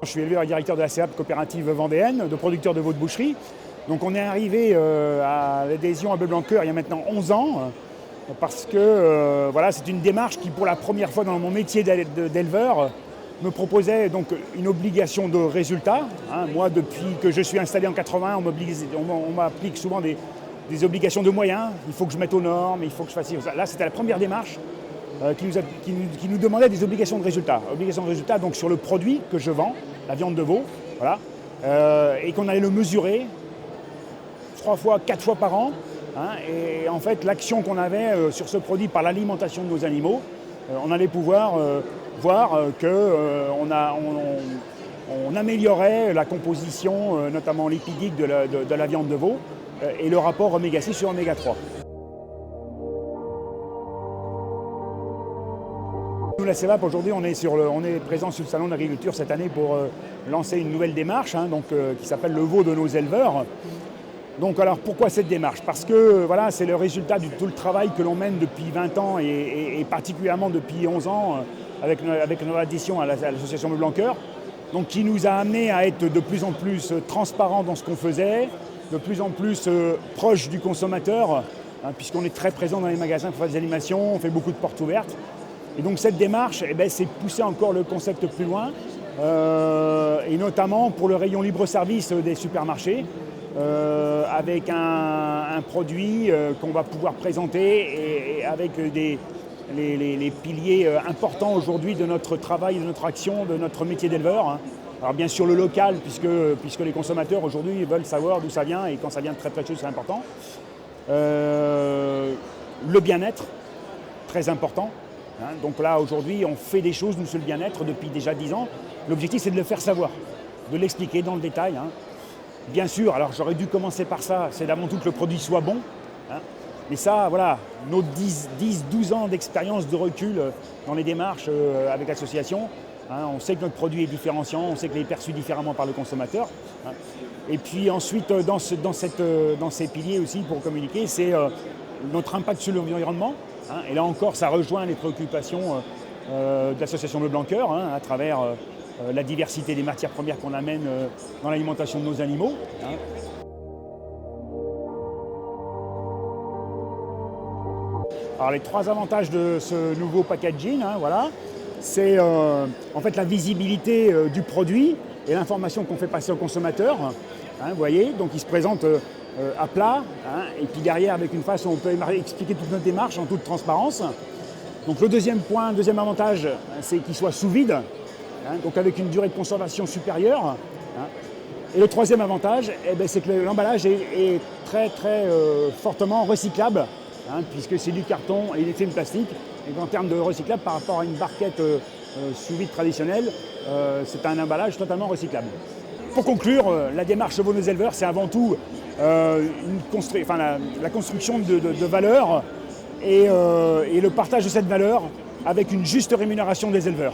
Je suis éleveur et directeur de la CEAP coopérative vendéenne, de producteurs de veau de boucherie. Donc on est arrivé à l'adhésion à Bleu-Blanc-Cœur il y a maintenant 11 ans, parce que voilà, c'est une démarche qui, pour la première fois dans mon métier d'éleveur, me proposait donc une obligation de résultat. Moi, depuis que je suis installé en 80, on m'applique souvent des obligations de moyens. Il faut que je mette aux normes, il faut que je fasse... Là, c'était la première démarche qui nous demandait des obligations de résultat. Obligations de résultat donc sur le produit que je vends, la viande de veau, voilà, et qu'on allait le mesurer 3 fois, 4 fois par an. Et en fait, l'action qu'on avait sur ce produit par l'alimentation de nos animaux, on allait pouvoir voir qu'on améliorait la composition, notamment lipidique, de la viande de veau et le rapport oméga 6 sur oméga 3. Nous, la CEVAP, aujourd'hui, on est présent sur le Salon de l'Agriculture cette année pour lancer une nouvelle démarche qui s'appelle le veau de nos éleveurs. Donc alors pourquoi cette démarche? Parce que voilà, c'est le résultat de tout le travail que l'on mène depuis 20 ans et particulièrement depuis 11 ans avec notre adhésion à l'association Bleu-Blanc-Cœur, donc qui nous a amené à être de plus en plus transparents dans ce qu'on faisait, de plus en plus proche du consommateur, puisqu'on est très présent dans les magasins pour faire des animations, on fait beaucoup de portes ouvertes. Et donc cette démarche, c'est pousser encore le concept plus loin, et notamment pour le rayon libre-service des supermarchés, avec un produit qu'on va pouvoir présenter et avec les piliers importants aujourd'hui de notre travail, de notre action, de notre métier d'éleveur. Alors bien sûr le local, puisque les consommateurs aujourd'hui veulent savoir d'où ça vient et quand ça vient de très près de chez eux, c'est important. Le bien-être, très important. Donc là aujourd'hui on fait des choses, nous, sur le bien-être depuis déjà 10 ans. L'objectif c'est de le faire savoir, de l'expliquer dans le détail. Bien sûr, alors j'aurais dû commencer par ça, c'est d'avant tout que le produit soit bon. Mais ça, voilà, nos 10-12 ans d'expérience, de recul dans les démarches avec l'association, on sait que notre produit est différenciant, on sait qu'il est perçu différemment par le consommateur. Et puis ensuite, dans ces piliers aussi pour communiquer, c'est notre impact sur l'environnement. Et là encore, ça rejoint les préoccupations de l'association Bleu-Blanc-Cœur à travers la diversité des matières premières qu'on amène dans l'alimentation de nos animaux. Alors les 3 avantages de ce nouveau packaging, voilà, c'est en fait la visibilité du produit et l'information qu'on fait passer au consommateur. Vous voyez, donc il se présente à plat, et puis derrière avec une face où on peut expliquer toute notre démarche en toute transparence. Donc le deuxième avantage, c'est qu'il soit sous vide, donc avec une durée de conservation supérieure. Et le troisième avantage, c'est que l'emballage est très très fortement recyclable, puisque c'est du carton et des films plastiques. Et en termes de recyclable, par rapport à une barquette sous vide traditionnelle, c'est un emballage totalement recyclable. Pour conclure, la démarche Veau de nos éleveurs, c'est avant tout la construction de valeurs et le partage de cette valeur avec une juste rémunération des éleveurs.